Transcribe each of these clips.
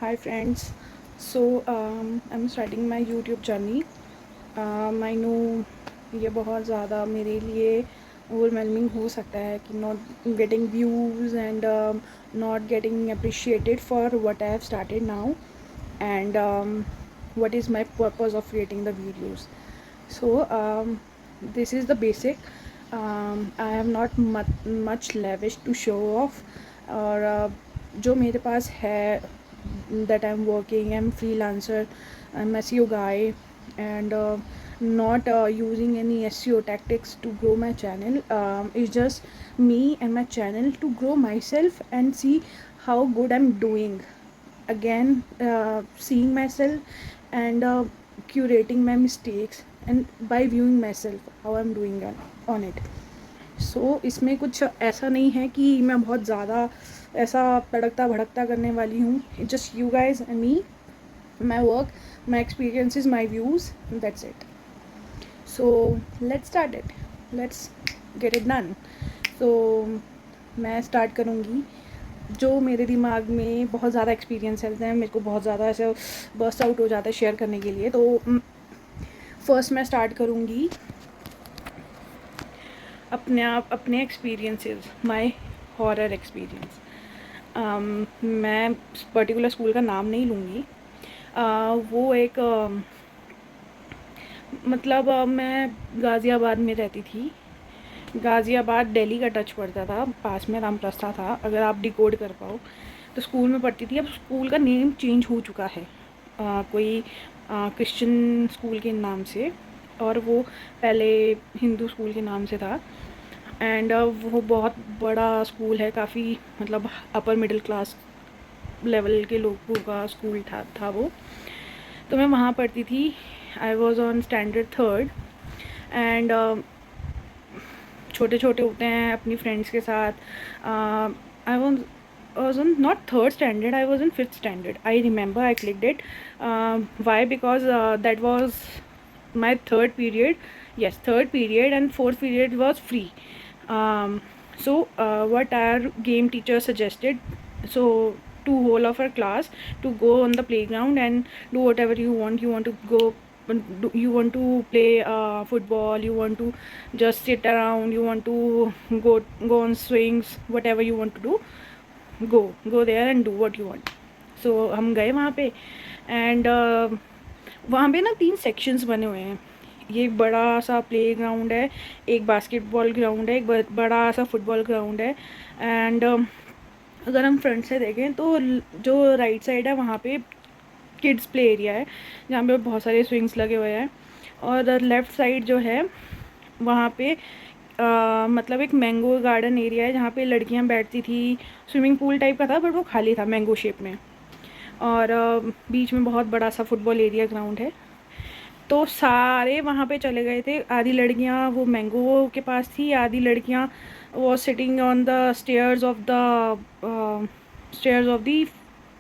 Hi friends. I'm starting my YouTube journey. I know ये बहुत ज़्यादा मेरे लिए ओवरवेलमिंग हो सकता है कि not getting views and not getting appreciated for what I have started now and what is my purpose of creating the videos. So this is the basic. I have not much lavish to show off और जो मेरे पास है that I'm working, I'm freelancer, I'm SEO guy and not using any SEO tactics to grow my channel. It's just me and my channel to grow myself and see how good I'm doing. Again, seeing myself and curating my mistakes and by viewing myself how I'm doing on it. इसमें कुछ ऐसा नहीं है कि मैं बहुत ज़्यादा ऐसा तड़कता भड़कता करने वाली हूँ. Just you guys and me, my work, my experiences, my views, that's it. So let's start it, let's get it done. So मैं स्टार्ट करूँगी. जो मेरे दिमाग में बहुत ज़्यादा एक्सपीरियंस है, मेरे को बहुत ज़्यादा ऐसे बर्स्ट आउट हो जाता है शेयर करने के लिए. तो फर्स्ट मैं स्टार्ट करूँगी अपने एक्सपीरियंसेस, माय हॉरर एक्सपीरियंस. मैं पर्टिकुलर स्कूल का नाम नहीं लूँगी. वो एक मैं गाज़ियाबाद में रहती थी. गाज़ियाबाद दिल्ली का टच पड़ता था, पास में रामप्रस्था था, अगर आप डिकोड कर पाओ. तो स्कूल में पढ़ती थी. अब स्कूल का नेम चेंज हो चुका है, कोई क्रिश्चियन स्कूल के नाम से, और वो पहले हिंदू स्कूल के नाम से था. एंड वो बहुत बड़ा स्कूल है, काफ़ी अपर मिडिल क्लास लेवल के लोगों का स्कूल था वो. तो मैं वहाँ पढ़ती थी. I was on standard 3rd and छोटे छोटे होते हैं अपनी फ्रेंड्स के साथ. आई was on not 3rd standard, I was in 5th standard. I remember I clicked it. Why? Because that was my 3rd period. Yes, 3rd period, and 4th period was free. What our game teacher suggested, so to whole of our class to go on the playground and do whatever you want. You want to go, you want to play football, you want to just sit around, you want to go on swings, whatever you want to do, go there and do what you want. So हम गए वहाँ पे and वहाँ पे ना 3 sections बने हुए हैं. ये एक बड़ा सा प्ले ग्राउंड है, एक बास्केटबॉल ग्राउंड है, एक बड़ा सा फुटबॉल ग्राउंड है. एंड अगर हम फ्रंट से देखें तो जो राइट साइड है वहाँ पे किड्स प्ले एरिया है, जहाँ पे बहुत सारे स्विंग्स लगे हुए हैं. और लेफ़्ट साइड जो है वहाँ पे एक मैंगो गार्डन एरिया है, जहाँ पे लड़कियाँ बैठती थी. स्विमिंग पूल टाइप का था बट वो खाली था मैंगो शेप में. और बीच में बहुत बड़ा सा फुटबॉल एरिया ग्राउंड है. तो सारे वहाँ पे चले गए थे. आधी लड़कियाँ वो मैंगो के पास थी, आधी लड़कियाँ वो sitting on the stairs of the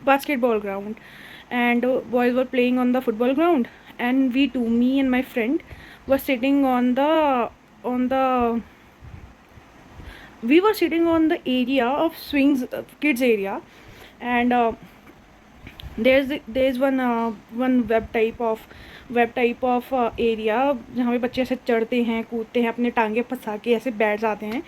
basketball ground, and boys were playing on the football ground, and me and my friend were sitting on the we were sitting on the area of swings, kids area. And there's one web type of area जहाँ पे बच्चे ऐसे चढ़ते हैं, कूदते हैं, अपने टांगे फंसा के ऐसे बैठ जाते हैं.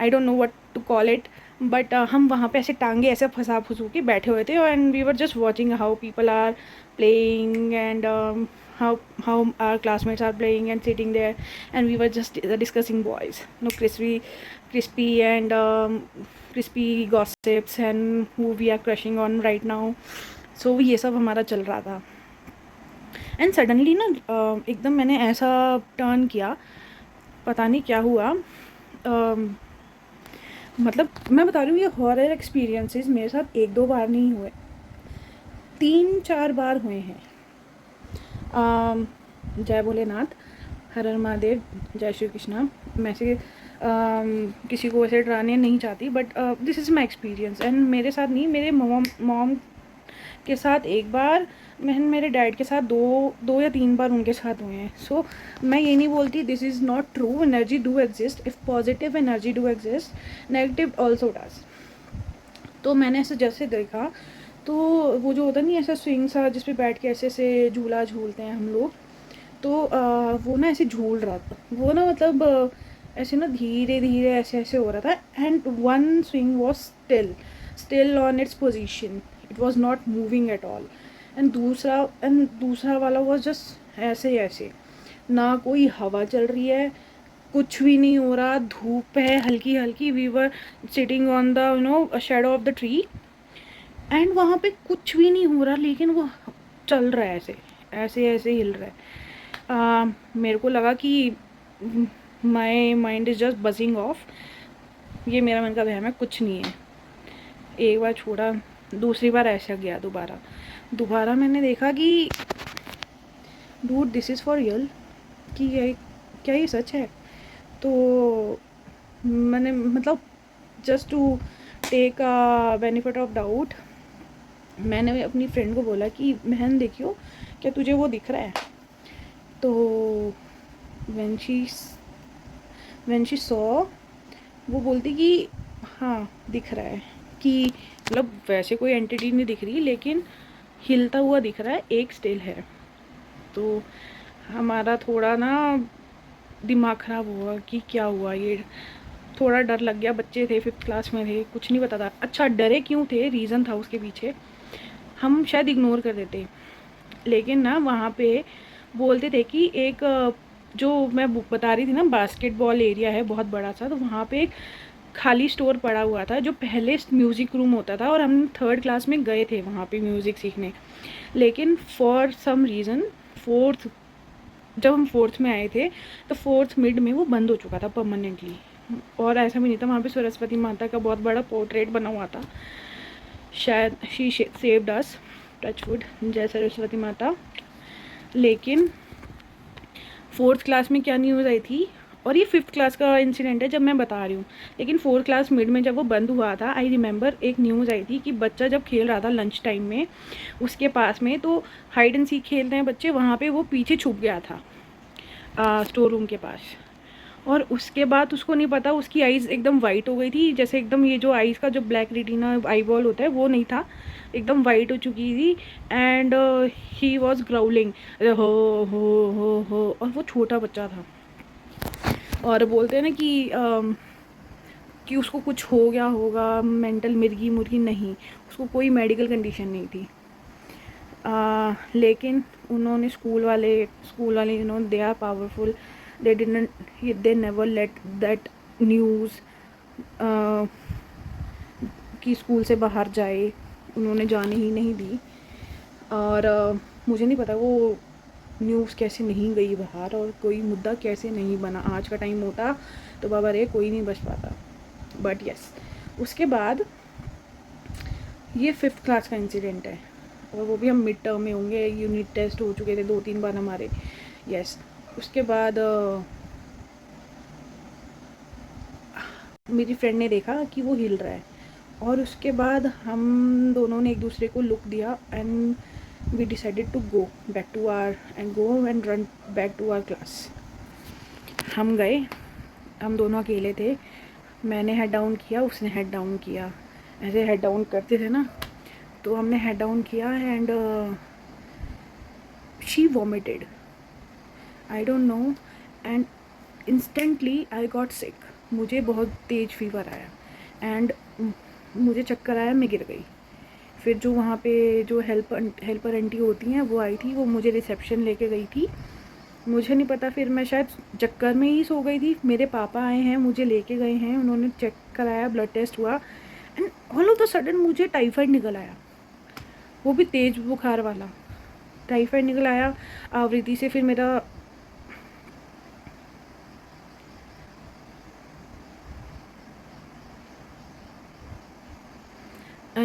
I don't know what to call it, but हम वहाँ पे ऐसे टांगे ऐसे फंसू के बैठे हुए थे. And we were just watching how people are playing and how our classmates are playing and sitting there, and we were just discussing boys, crispy and crispy gossips and who we are crushing on right now. So ये सब हमारा चल रहा था. And suddenly ना एकदम मैंने ऐसा टर्न किया, पता नहीं क्या हुआ. मैं बता रही हूँ, ये हॉरर एक्सपीरियंसेस मेरे साथ 1-2 बार नहीं हुए, 3-4 बार हुए हैं. जय भोलेनाथ, हर हर महादेव, जय श्री कृष्णा. मैं से किसी को वैसे डराने नहीं चाहती, but this is my experience. And मेरे साथ नहीं, मेरे मॉम के साथ 1 बार, मेरे डैड के साथ 2 या 3 बार उनके साथ हुए हैं. सो मैं ये नहीं बोलती this is not true. Energy do exist. If positive energy do exist, negative also does. तो मैंने ऐसे जैसे देखा तो वो जो होता नहीं ऐसा स्विंग सा जिस पे बैठ के ऐसे ऐसे झूला झूलते हैं हम लोग, तो वो ना ऐसे झूल रहा था वो ना, मतलब ऐसे ना धीरे धीरे ऐसे ऐसे हो रहा था, and one swing was still on its position, it was not moving at all, and दूसरा वाला वॉज जस्ट ऐसे ऐसे, ना कोई हवा चल रही है, कुछ भी नहीं हो रहा, धूप है हल्की हल्की, we were sitting on the shadow of the tree, and वहाँ पे कुछ भी नहीं हो रहा, लेकिन वो चल रहा है ऐसे ऐसे ऐसे हिल रहा है। मेरे को लगा कि my mind is just buzzing of, ये मेरा मन का वहम है, कुछ नहीं है। एक बार छोड़ा, दूसरी बार ऐसा गया, दोबारा मैंने देखा कि dude this is for real, कि ये क्या ये सच है। तो मैंने मतलब just to take a benefit of doubt, मैंने अपनी फ्रेंड को बोला कि बहन देखियो, क्या तुझे वो दिख रहा है। तो व्हेन शी सॉ, वो बोलती कि हाँ दिख रहा है, कि मतलब वैसे कोई एंटिटी नहीं दिख रही, लेकिन हिलता हुआ दिख रहा है, एक स्टिल है। तो हमारा थोड़ा ना दिमाग ख़राब हुआ कि क्या हुआ, ये थोड़ा डर लग गया, बच्चे थे 5th क्लास में थे, कुछ नहीं पता था। अच्छा डरे क्यों थे, रीज़न था उसके पीछे, हम शायद इग्नोर कर देते, लेकिन ना वहाँ पे बोलते थे कि एक जो मैं बता रही थी ना, बास्केटबॉल एरिया है बहुत बड़ा सा, तो वहाँ पे एक खाली स्टोर पड़ा हुआ था जो पहले म्यूज़िक रूम होता था, और हम 3rd क्लास में गए थे वहाँ पे म्यूज़िक सीखने, लेकिन फॉर सम रीज़न जब हम 4th में आए थे तो 4th मिड में वो बंद हो चुका था परमानेंटली, और ऐसा भी नहीं था, वहाँ पे सरस्वती माता का बहुत बड़ा पोर्ट्रेट बना हुआ था, शायद शी सेव्ड अस, टचवुड, जय सरस्वती माता। लेकिन 4th क्लास में क्या न्यूज़ आई थी, और ये 5th क्लास का इंसिडेंट है जब मैं बता रही हूँ, लेकिन 4th क्लास मिड में जब वो बंद हुआ था, आई रिमेंबर एक न्यूज़ आई थी कि बच्चा जब खेल रहा था लंच टाइम में उसके पास में, तो हाइड एंड सीक खेलते हैं बच्चे, वहाँ पे वो पीछे छुप गया था स्टोर रूम के पास, और उसके बाद उसको नहीं पता, उसकी आइज़ एकदम वाइट हो गई थी, जैसे एकदम ये जो आइज़ का जो ब्लैक रेटिना आई बॉल होता है वो नहीं था, एकदम वाइट हो चुकी थी, एंड ही वॉज ग्राउलिंग हो, और वो छोटा बच्चा था, और बोलते हैं ना कि उसको कुछ हो गया होगा, मेंटल मिर्गी मुर्गी, नहीं, उसको कोई मेडिकल कंडीशन नहीं थी। लेकिन उन्होंने स्कूल वाले they are powerful, they never let that news कि स्कूल से बाहर जाए, उन्होंने जाने ही नहीं दी, और मुझे नहीं पता वो न्यूज़ कैसे नहीं गई बाहर, और कोई मुद्दा कैसे नहीं बना। आज का टाइम होता तो बाबा रे कोई नहीं बच पाता, बट यस, उसके बाद ये 5th क्लास का इंसिडेंट है, और वो भी हम मिड टर्म में होंगे, यूनिट टेस्ट हो चुके थे 2-3 बार हमारे, यस। उसके बाद मेरी फ्रेंड ने देखा कि वो हिल रहा है, और उसके बाद हम दोनों ने एक दूसरे को लुक दिया, and we decided to go back to our and run back to our class. हम गए, हम दोनों अकेले थे, मैंने हेड डाउन किया, उसने हेड डाउन किया, ऐसे हेड डाउन करते थे ना, तो हमने हेड डाउन किया, and she vomited, I don't no, and instantly I got sick, मुझे बहुत तेज़ फीवर आया, एंड मुझे चक्कर आया, मैं गिर गई। फिर जो वहाँ पे जो हेल्पर आंटी होती हैं वो आई थी, वो मुझे रिसेप्शन लेके गई थी, मुझे नहीं पता, फिर मैं शायद चक्कर में ही सो गई थी, मेरे पापा आए हैं, मुझे लेके गए हैं, उन्होंने चेक कराया, ब्लड टेस्ट हुआ, and all of the sudden मुझे टाइफाइड निकल आया, वो भी तेज़ बुखार वाला टाइफाइड निकल आया आवृत्ति से। फिर मेरा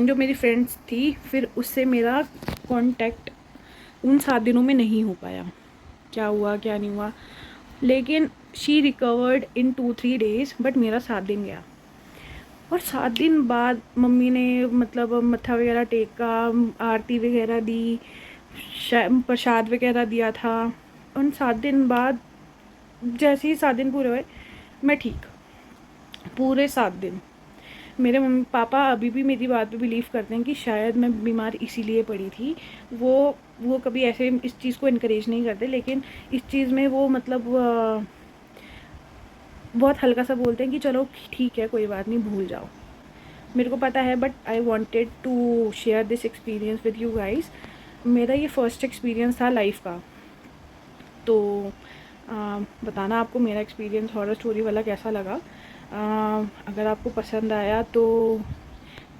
जो मेरी फ्रेंड्स थी, फिर उससे मेरा कांटेक्ट उन 7 दिनों में नहीं हो पाया, क्या हुआ क्या नहीं हुआ, लेकिन she recovered in 2-3 days, but मेरा 7 दिन गया, और 7 दिन बाद मम्मी ने मतलब मत्था वगैरह टेका, आरती वगैरह दी, प्रसाद वगैरह दिया था, उन 7 दिन बाद जैसे ही 7 दिन पूरे हुए, मैं ठीक, पूरे 7 दिन मेरे मम्मी पापा अभी भी मेरी बात पे बिलीव करते हैं कि शायद मैं बीमार इसीलिए पड़ी थी। वो कभी ऐसे इस चीज़ को इनकरेज नहीं करते, लेकिन इस चीज़ में वो मतलब बहुत हल्का सा बोलते हैं कि चलो ठीक है, कोई बात नहीं, भूल जाओ। मेरे को पता है, but I wanted to share this experience with you guys. मेरा ये फर्स्ट एक्सपीरियंस था लाइफ का, तो बताना आपको मेरा एक्सपीरियंस हॉरर स्टोरी वाला कैसा लगा। अगर आपको पसंद आया तो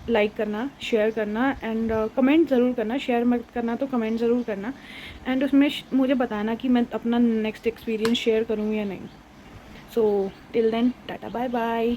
लाइक करना, शेयर करना एंड कमेंट ज़रूर करना। शेयर मत करना तो कमेंट ज़रूर करना, एंड उसमें मुझे बताना कि मैं अपना नेक्स्ट एक्सपीरियंस शेयर करूँ या नहीं। So till then, tata bye bye.